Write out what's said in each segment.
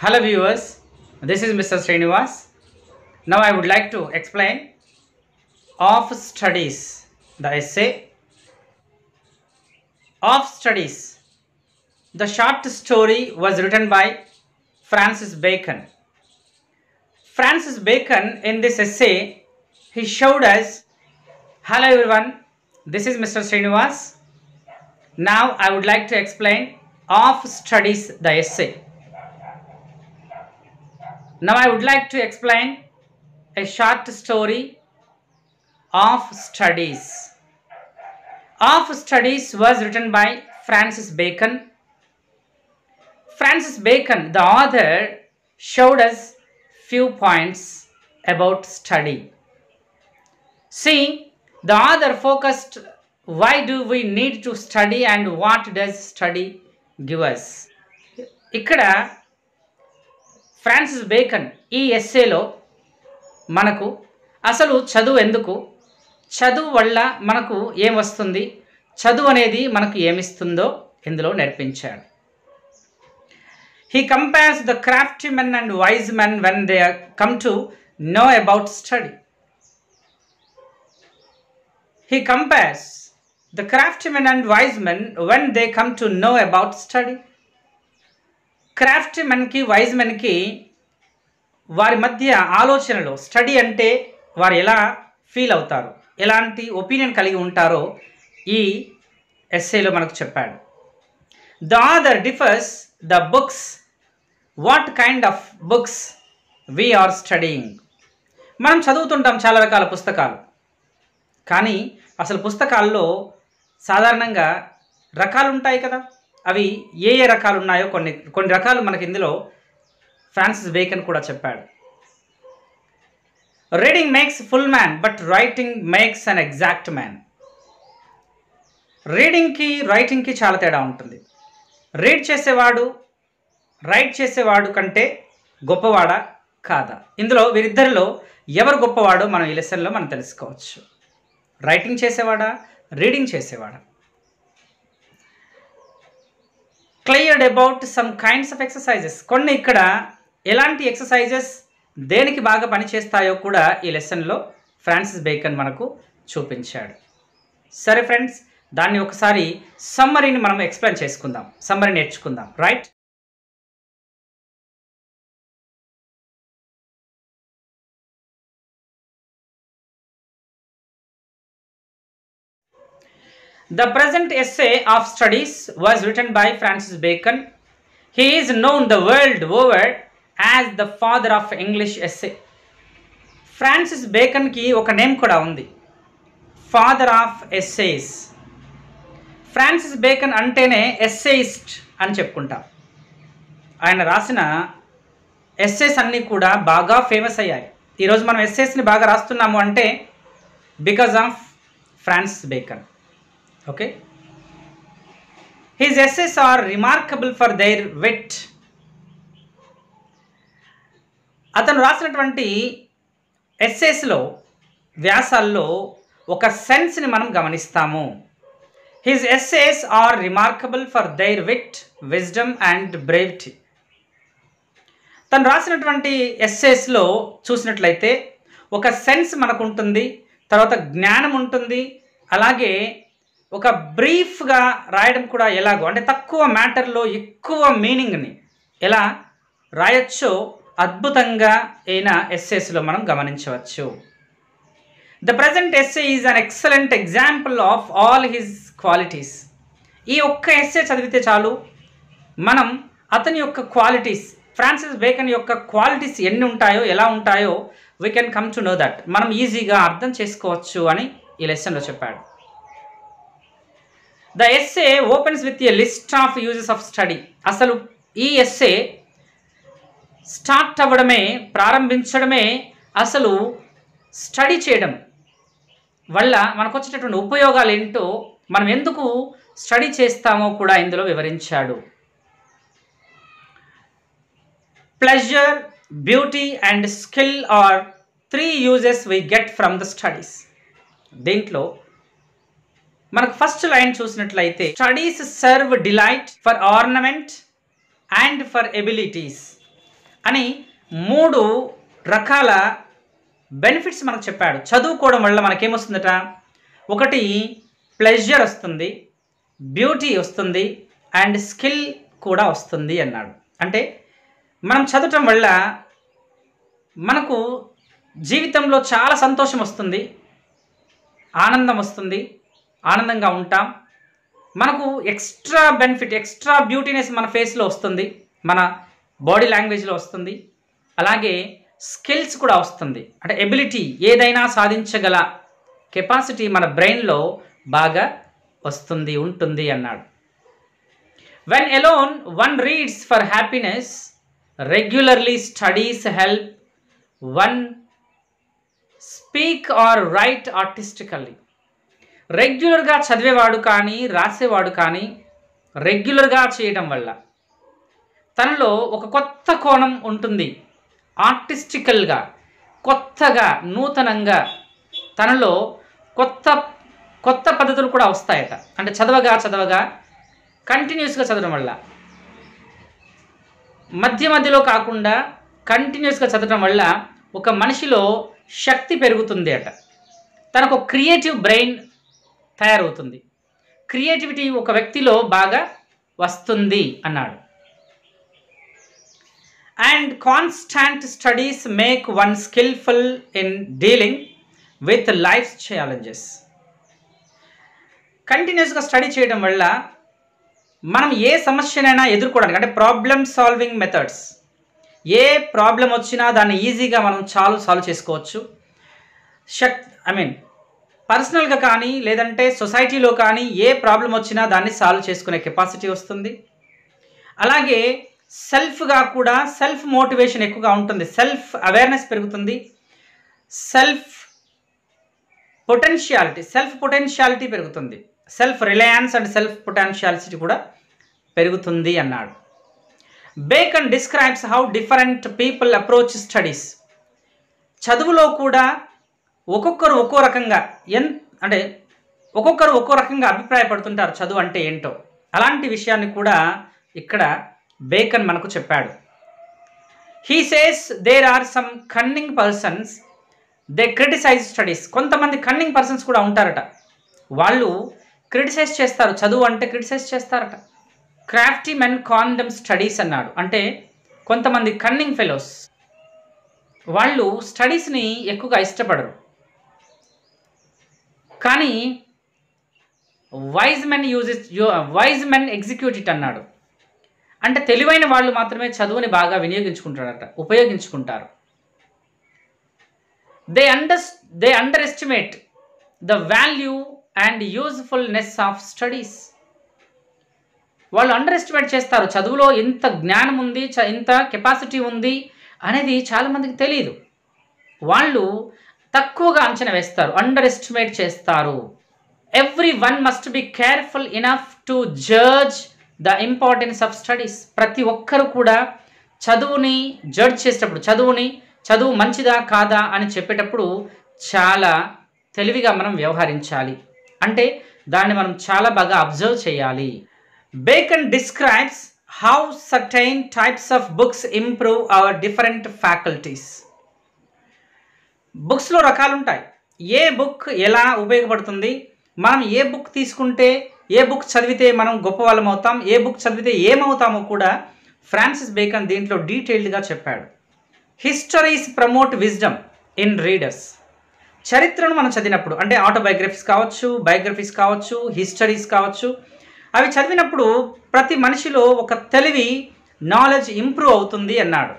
Hello viewers, this is Mr. Srinivas. Now I would like to explain Of Studies, the essay. Of Studies. The short story was written by Francis Bacon. Francis Bacon, in this essay, he showed us, hello everyone, this is Mr. Srinivas. Now I would like to explain Of Studies, the essay. Now I would like to explain a short story of Studies. Of Studies was written by Francis Bacon. Francis Bacon, the author, showed us few points about study. See, the author focused why do we need to study and what does study give us. ఇక్కడ Francis bacon ఈ ఎస్సేలో మనకు అసలు చదువు ఎందుకు, చదువు వల్ల మనకు ఏం వస్తుంది, చదువు అనేది మనకు ఏమిస్తుందో ఇందులో నేర్పించాడు. He compares the crafty men and wise men when they come to know about study. He compares the crafty men and wise men when they come to know about study. Craft మెన్కి wise మెన్కి వారి మధ్య ఆలోచనలో study అంటే వారు ఎలా feel అవుతారు, ఎలాంటి ఒపీనియన్ కలిగి ఉంటారో ఈ ఎస్సేలో మనకు చెప్పాడు. The author differs the books, what kind of books we are studying. మనం చదువుతుంటాం చాలా రకాల పుస్తకాలు, కానీ అసలు పుస్తకాల్లో సాధారణంగా రకాలు ఉంటాయి కదా, అవి ఏ రకాలు ఉన్నాయో కొన్ని రకాలు మనకి ఇందులో ఫ్రాన్సిస్ బేకన్ కూడా చెప్పాడు. Reading makes full man but writing makes an exact man. రీడింగ్కి రైటింగ్కి చాలా తేడా ఉంటుంది. రీడ్ చేసేవాడు రైట్ చేసేవాడు కంటే గొప్పవాడా కాదా, ఇందులో వీరిద్దరిలో ఎవరు గొప్పవాడో మనం ఈ లెసన్లో మనం తెలుసుకోవచ్చు. రైటింగ్ చేసేవాడా, రీడింగ్ చేసేవాడా. Cleared about some kinds of exercises. కొన్ని ఇక్కడ ఎలాంటి ఎక్సర్సైజెస్ దేనికి బాగా పనిచేస్తాయో కూడా ఈ లెసన్లో ఫ్రాన్సిస్ బేకన్ మనకు చూపించాడు. సరే ఫ్రెండ్స్, దాన్ని ఒకసారి సమ్మరీని మనం ఎక్స్ప్లెయిన్ చేసుకుందాం, సమ్మరీ నేర్చుకుందాం. Right, the present essay of studies was written by Francis Bacon. He is known the world over as the father of English essay. Francis Bacon ki oka name kuda undi, father of essays. Francis Bacon antene essayist ani cheppuntam. ఆయన రాసిన essays అన్నీ కూడా బాగా famous అయ్యాయి. ఈరోజు మనం ఎస్సేస్ని బాగా రాస్తున్నాము అంటే because of Francis Bacon. Okay, his essays are remarkable for their wit. అతను రాసినటువంటి ఎస్సేస్లో, వ్యాసాల్లో ఒక సెన్స్ని మనం గమనిస్తాము. His essays are remarkable for their wit, wisdom and brevity. తను రాసినటువంటి ఎస్సేస్లో చూసినట్లయితే ఒక సెన్స్ మనకు ఉంటుంది, తర్వాత జ్ఞానం ఉంటుంది, అలాగే ఒక బ్రీఫ్గా రాయడం కూడా ఎలాగో, అంటే తక్కువ మ్యాటర్లో ఎక్కువ మీనింగ్ని ఎలా రాయొచ్చో అద్భుతంగా అయిన ఎస్సేస్లో మనం గమనించవచ్చు. The present essay is an excellent example of all his qualities. ఈ ఒక్క ఎస్సే చదివితే చాలు మనం అతని యొక్క క్వాలిటీస్, ఫ్రాన్సిస్ బేకన్ యొక్క క్వాలిటీస్ ఎన్ని ఉంటాయో, ఎలా ఉంటాయో we can come to know that, మనం ఈజీగా అర్థం చేసుకోవచ్చు అని ఈ లెసన్లో చెప్పాడు. The essay opens with a list of uses of study. అసలు ఈ ఎస్సే స్టార్ట్ అవ్వడమే, ప్రారంభించడమే అసలు స్టడీ చేయడం వల్ల మనకు వచ్చేటటువంటి ఉపయోగాలు ఏంటో, మనం ఎందుకు స్టడీ చేస్తామో కూడా ఇందులో వివరించాడు. Pleasure, beauty and skill are 3 uses we get from the studies. దీంట్లో మనకు ఫస్ట్ లైన్ చూసినట్లయితే, studies serve delight for ornament and for abilities. అని 3 రకాల బెనిఫిట్స్ మనకు చెప్పాడు. చదువుకోవడం వల్ల మనకేమొస్తుందట, ఒకటి ప్లెజర్ వస్తుంది, బ్యూటీ వస్తుంది అండ్ స్కిల్ కూడా వస్తుంది అన్నాడు. అంటే మనం చదవటం వల్ల మనకు జీవితంలో చాలా సంతోషం వస్తుంది, ఆనందం వస్తుంది, ఆనందంగా ఉంటాం. మనకు ఎక్స్ట్రా బెనిఫిట్, ఎక్స్ట్రా బ్యూటీనెస్ మన ఫేస్లో వస్తుంది, మన బాడీ లాంగ్వేజ్లో వస్తుంది. అలాగే స్కిల్స్ కూడా వస్తుంది, అంటే ఎబిలిటీ, ఏదైనా సాధించగల కెపాసిటీ మన బ్రెయిన్లో బాగా వస్తుంది, ఉంటుంది అన్నాడు. When alone one reads for happiness, regularly studies help one speak or write artistically. రెగ్యులర్గా చదివేవాడు కానీ రాసేవాడు కానీ రెగ్యులర్గా చేయడం వల్ల తనలో ఒక కొత్త కోణం ఉంటుంది. ఆర్టిస్టికల్గా, కొత్తగా, నూతనంగా తనలో కొత్త కొత్త పద్ధతులు కూడా వస్తాయట. అంటే చదవగా కంటిన్యూస్గా చదవడం వల్ల, మధ్యలో కాకుండా కంటిన్యూస్గా చదవడం వల్ల ఒక మనిషిలో శక్తి పెరుగుతుంది అట. తనకు క్రియేటివ్ బ్రెయిన్ తయారవుతుంది, క్రియేటివిటీ ఒక వ్యక్తిలో బాగా వస్తుంది అన్నాడు. And constant studies make one skilful in dealing with life challenges. కంటిన్యూస్గా స్టడీ చేయడం వల్ల మనం ఏ సమస్యనైనా ఎదుర్కోవడానికి, అంటే ప్రాబ్లమ్ సాల్వింగ్ మెథడ్స్, ఏ ప్రాబ్లం వచ్చినా దాన్ని ఈజీగా మనం సాల్వ్ చేసుకోవచ్చు. పర్సనల్గా కానీ లేదంటే సొసైటీలో కానీ ఏ ప్రాబ్లం వచ్చినా దాన్ని సాల్వ్ చేసుకునే కెపాసిటీ వస్తుంది. అలాగే సెల్ఫ్గా కూడా సెల్ఫ్ మోటివేషన్ ఎక్కువగా ఉంటుంది, సెల్ఫ్ అవేర్నెస్ పెరుగుతుంది, సెల్ఫ్ పొటెన్షియాలిటీ పెరుగుతుంది, self Reliance and self potentiality కూడా పెరుగుతుంది అన్నాడు. Bacon describes how different people approach studies. చదువులో కూడా ఒక్కొక్కరు ఒక్కో రకంగా అభిప్రాయపడుతుంటారు చదువు అంటే ఏంటో. అలాంటి విషయాన్ని కూడా ఇక్కడ బేకన్ మనకు చెప్పాడు. He says there are some cunning persons they criticise studies. కొంతమంది కన్నింగ్ పర్సన్స్ కూడా ఉంటారట, వాళ్ళు క్రిటిసైజ్ చేస్తారు, చదువు అంటే క్రిటిసైజ్ చేస్తారట. క్రాఫ్టీ మెన్ కాండమ్ స్టడీస్ అన్నాడు. అంటే కొంతమంది కన్నింగ్ ఫెలోస్, వాళ్ళు స్టడీస్ని ఎక్కువగా ఇష్టపడరు, కానీ వైజ్ మెన్ ఎగ్జిక్యూట్ ఇట్ అన్నాడు. అంటే తెలివైన వాళ్ళు మాత్రమే చదువుని బాగా ఉపయోగించుకుంటారు. They underestimate the value and usefulness of studies. వాళ్ళు అండర్ ఎస్టిమేట్ చేస్తారు, చదువులో ఎంత జ్ఞానం ఉంది, ఎంత కెపాసిటీ ఉంది అనేది చాలామందికి తెలియదు. వాళ్ళు తక్కువగా అంచనా వేస్తారు, అండర్ ఎస్టిమేట్ చేస్తారు. Every one must be careful enough to judge the importance of studies. ప్రతి ఒక్కరు కూడా చదువుని జడ్జ్ చేసేటప్పుడు, చదువు మంచిదా కాదా అని చెప్పేటప్పుడు చాలా తెలివిగా మనం వ్యవహరించాలి, అంటే దాన్ని మనం చాలా బాగా అబ్జర్వ్ చేయాలి. Bacon describes how certain types of books improve our different faculties. బుక్స్లో రకాలు ఉంటాయి, ఏ బుక్ ఎలా ఉపయోగపడుతుంది, మనం ఏ బుక్ తీసుకుంటే, ఏ బుక్ చదివితే మనం గొప్ప వాళ్ళం అవుతాం, ఏ బుక్ చదివితే ఏమవుతామో కూడా ఫ్రాన్సిస్ బేకన్ దీంట్లో డీటెయిల్డ్గా చెప్పాడు. Histories promote wisdom in readers. చరిత్రను మనం చదివినప్పుడు, అంటే ఆటోబయోగ్రఫీస్ కావచ్చు, బయోగ్రఫీస్ కావచ్చు, హిస్టరీస్ కావచ్చు, అవి చదివినప్పుడు ప్రతి మనిషిలో ఒక తెలివి, నాలెడ్జ్ ఇంప్రూవ్ అవుతుంది అన్నాడు.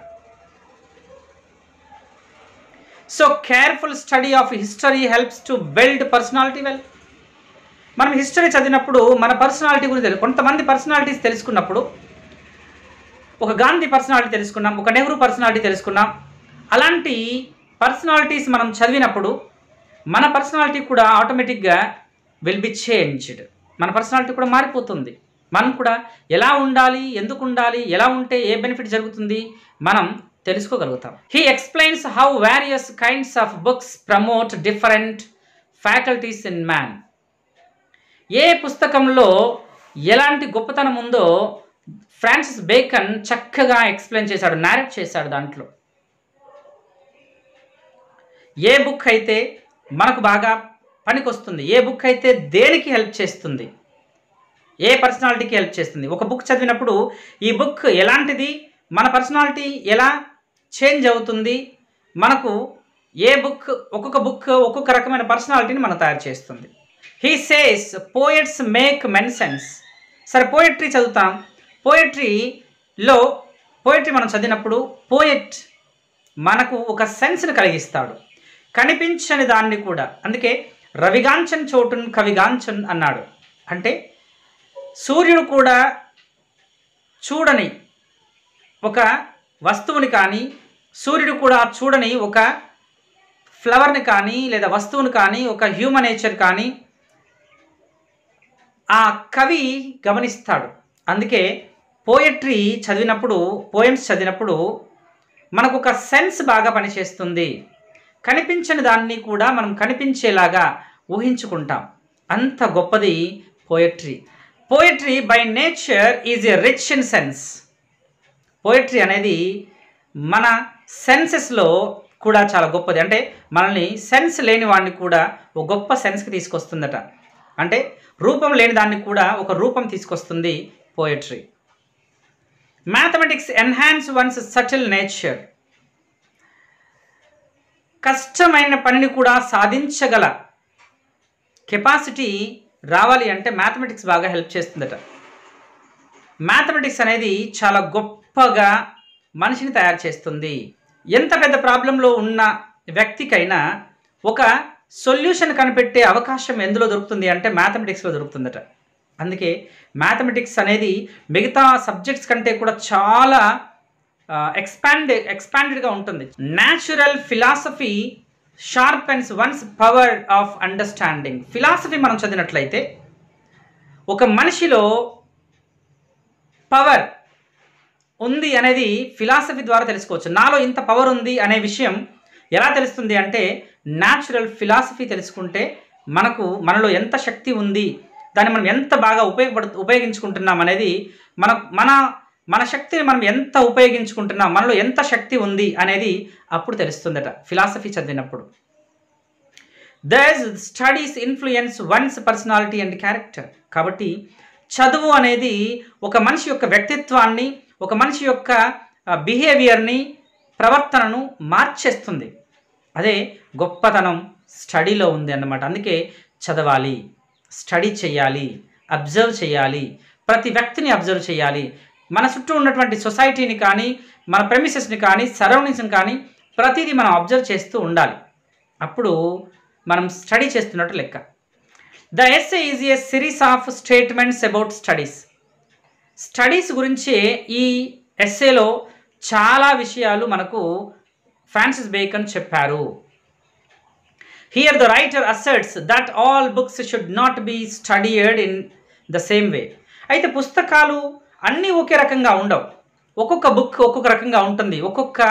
So careful study of history helps to build personality well. మనం హిస్టరీ చదివినప్పుడు మన పర్సనాలిటీ గురించి కొంతమంది పర్సనాలిటీస్ తెలుసుకున్నప్పుడు, ఒక గాంధీ పర్సనాలిటీ తెలుసుకున్నాం, ఒక నెహ్రూ పర్సనాలిటీ తెలుసుకున్నాం. అలాంటి పర్సనాలిటీస్ మనం చదివినప్పుడు మన పర్సనాలిటీ కూడా ఆటోమేటిక్గా విల్ బి చేంజ్డ్. మన పర్సనాలిటీ కూడా మారిపోతుంది. మనం కూడా ఎలా ఉండాలి, ఎందుకు ఉండాలి, ఎలా ఉంటే ఏ బెనిఫిట్ జరుగుతుంది మనం తెలుసుకోగలుగుతాం. He explains how various kinds of books promote different faculties in man. ఏ పుస్తకంలో ఎలాంటి గొప్పతనం ఉందో ఫ్రాన్సిస్ బేకన్ చక్కగా ఎక్స్ప్లెయిన్ చేశాడు, నారేట్ చేశాడు. దాంట్లో ఏ బుక్ అయితే మనకు బాగా పనికొస్తుంది, ఏ బుక్ అయితే దేనికి హెల్ప్ చేస్తుంది, ఏ పర్సనాలిటీకి హెల్ప్ చేస్తుంది. ఒక బుక్ చదివినప్పుడు ఈ బుక్ ఎలాంటిది, మన పర్సనాలిటీ ఎలా చేంజ్ అవుతుంది, మనకు ఏ బుక్, ఒక్కొక్క బుక్ ఒక్కొక్క రకమైన పర్సనాలిటీని మనం తయారు చేస్తుంది. He says poets make men sense. సరే, పోయట్రీ చదువుతాం. పోయట్రీ మనం చదివినప్పుడు పోయెట్ మనకు ఒక సెన్స్ని కలిగిస్తాడు, కనిపించని దాన్ని కూడా. అందుకే రవిగాంచన్ చోటున్ కవిగాంచన్ అన్నాడు. అంటే సూర్యుడు కూడా చూడని ఒక వస్తువుని కానీ, సూర్యుడు కూడా చూడని ఒక ఫ్లవర్ని కానీ, లేదా వస్తువుని కానీ, ఒక హ్యూమన్ నేచర్ కానీ ఆ కవి గమనిస్తాడు. అందుకే పోయట్రీ చదివినప్పుడు, పోయమ్స్ చదివినప్పుడు మనకు ఒక సెన్స్ బాగా పనిచేస్తుంది. కనిపించని దాన్ని కూడా మనం కనిపించేలాగా ఊహించుకుంటాం. అంత గొప్పది poetry. Poetry by nature is a rich in sense. Poetry అనేది మన సెన్సెస్లో కూడా చాలా గొప్పది. అంటే మనల్ని సెన్స్ లేని వాడిని కూడా ఒక గొప్ప సెన్స్కి తీసుకొస్తుందట. అంటే రూపం లేని దాన్ని కూడా ఒక రూపం తీసుకొస్తుంది poetry. Mathematics enhance once subtle nature. కష్టమైన పనిని కూడా సాధించగల కెపాసిటీ రావాలి అంటే మ్యాథమెటిక్స్ బాగా హెల్ప్ చేస్తుందట. మ్యాథమెటిక్స్ అనేది చాలా గొప్పగా మనిషిని తయారు చేస్తుంది. ఎంత పెద్ద ప్రాబ్లంలో ఉన్న వ్యక్తికైనా ఒక సొల్యూషన్ కనిపెట్టే అవకాశం ఎందులో దొరుకుతుంది అంటే మ్యాథమెటిక్స్లో దొరుకుతుందట. అందుకే మ్యాథమెటిక్స్ అనేది మిగతా సబ్జెక్ట్స్ కంటే కూడా చాలా ఎక్స్పాండెడ్గా ఉంటుంది. Natural philosophy sharpens one's power of understanding. Philosophy మనం చదివినట్లయితే ఒక మనిషిలో పవర్ ఉంది అనేది ఫిలాసఫీ ద్వారా తెలుసుకోవచ్చు. నాలో ఇంత పవర్ ఉంది అనే విషయం ఎలా తెలుస్తుంది అంటే న్యాచురల్ ఫిలాసఫీ తెలుసుకుంటే మనలో ఎంత శక్తి ఉంది, దాన్ని మనం ఎంత బాగా ఉపయోగించుకుంటున్నాం అనేది మన శక్తిని మనం ఎంత ఉపయోగించుకుంటున్నాం, మనలో ఎంత శక్తి ఉంది అనేది అప్పుడు తెలుస్తుందట ఫిలాసఫీ చదివినప్పుడు. Thus studies influence one's personality and character. కాబట్టి చదువు అనేది ఒక మనిషి యొక్క వ్యక్తిత్వాన్ని, ఒక మనిషి యొక్క బిహేవియర్ని, ప్రవర్తనను మార్చేస్తుంది. అదే గొప్పతనం స్టడీలో ఉంది అన్నమాట. అందుకే చదవాలి, స్టడీ చేయాలి, అబ్జర్వ్ చేయాలి, ప్రతి వ్యక్తిని అబ్జర్వ్ చేయాలి. మన చుట్టూ ఉన్నటువంటి సొసైటీని కానీ, మన ప్రెమిసెస్ని కానీ, సరౌండింగ్స్ని కానీ ప్రతిదీ మనం అబ్జర్వ్ చేస్తూ ఉండాలి. అప్పుడు మనం స్టడీ చేస్తున్నట్టు లెక్క. The essay is a series of statements about studies. Studies గురించే ఈ ఎస్సేలో చాలా విషయాలు మనకు ఫ్రాన్సిస్ బేకన్ చెప్పారు. Here the writer asserts that all books should not be studied in the same way. అయితే పుస్తకాలు అన్నీ ఒకే రకంగా ఉండవు. ఒక్కొక్క బుక్ ఒక్కొక్క రకంగా ఉంటుంది, ఒక్కొక్క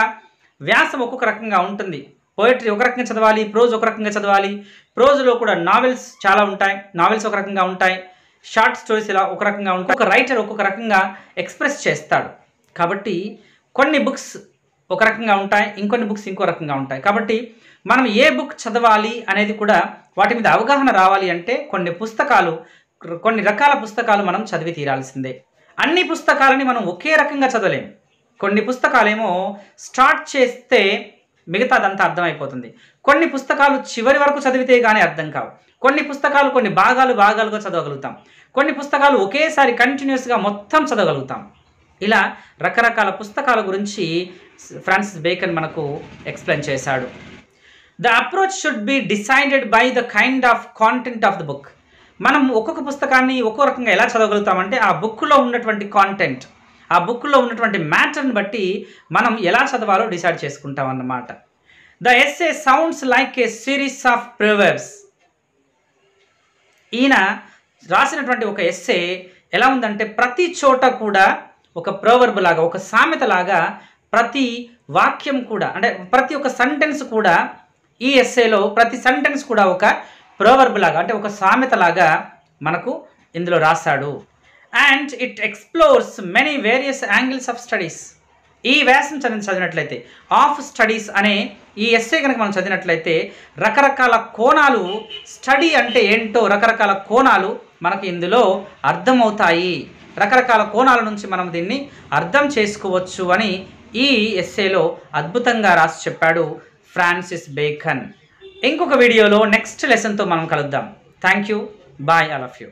వ్యాసం ఒక్కొక్క రకంగా ఉంటుంది. పోయిటరీ ఒక రకంగా చదవాలి, ప్రోజ్ ఒక రకంగా చదవాలి. ప్రోజ్లో కూడా నావెల్స్ చాలా ఉంటాయి, నావెల్స్ ఒక రకంగా ఉంటాయి, షార్ట్ స్టోరీస్ ఇలా ఒక రకంగా ఉంటాయి. ఒక రైటర్ ఒక్కొక్క రకంగా ఎక్స్ప్రెస్ చేస్తాడు. కాబట్టి కొన్ని బుక్స్ ఒక రకంగా ఉంటాయి, ఇంకొన్ని బుక్స్ ఇంకో రకంగా ఉంటాయి. కాబట్టి మనం ఏ బుక్ చదవాలి అనేది కూడా వాటి మీద అవగాహన రావాలి అంటే కొన్ని రకాల పుస్తకాలు మనం చదివి తీరాల్సిందే. అన్ని పుస్తకాలని మనం ఒకే రకంగా చదవలేము. కొన్ని పుస్తకాలేమో స్టార్ట్ చేస్తే మిగతాదంతా అర్థమైపోతుంది. కొన్ని పుస్తకాలు చివరి వరకు చదివితే కానీ అర్థం కావు. కొన్ని పుస్తకాలు కొన్ని భాగాలుగా చదవగలుగుతాం. కొన్ని పుస్తకాలు ఒకేసారి కంటిన్యూస్గా మొత్తం చదవగలుగుతాం. ఇలా రకరకాల పుస్తకాల గురించి ఫ్రాన్సిస్ బేకన్ మనకు ఎక్స్ప్లెయిన్ చేశాడు. The approach should be decided by the kind of content of the book. మనం ఒక్కొక్క పుస్తకాన్ని ఒక్కో రకంగా ఎలా చదవగలుగుతామంటే ఆ బుక్లో ఉన్నటువంటి కాంటెంట్, ఆ బుక్లో ఉన్నటువంటి మ్యాటర్ని బట్టి మనం ఎలా చదవాలో డిసైడ్ చేసుకుంటాం అన్నమాట. The essay sounds like A series of Proverbs. ఈయన రాసినటువంటి ఒక ఎస్సే ఎలా ఉందంటే ప్రతి చోట కూడా ఒక ప్రొవర్బ్ లాగా, ఒక సామెత లాగా ప్రతి వాక్యం కూడా, అంటే ప్రతి ఒక్క సెంటెన్స్ కూడా ఈ ఎస్సేలో ప్రతి సెంటెన్స్ కూడా ఒక ప్రొవర్బ్ లాగా, అంటే ఒక సామెత లాగా మనకు ఇందులో రాశాడు. And it explores many various angles of studies. ఈ వ్యాసం చదివినట్లయితే ఆఫ్ స్టడీస్ అనే ఈ ఎస్సే కనుక మనం చదివినట్లయితే రకరకాల కోణాలు, స్టడీ అంటే ఏంటో రకరకాల కోణాలు మనకు ఇందులో అర్థమవుతాయి. రకరకాల కోణాల నుంచి మనం దీన్ని అర్థం చేసుకోవచ్చు అని ఈ ఎస్సేలో అద్భుతంగా రాసి చెప్పాడు ఫ్రాన్సిస్ బేకన్. ఇంకొక వీడియోలో నెక్స్ట్ లెసన్తో మనం కలుద్దాం. Thank you. Bye all of you.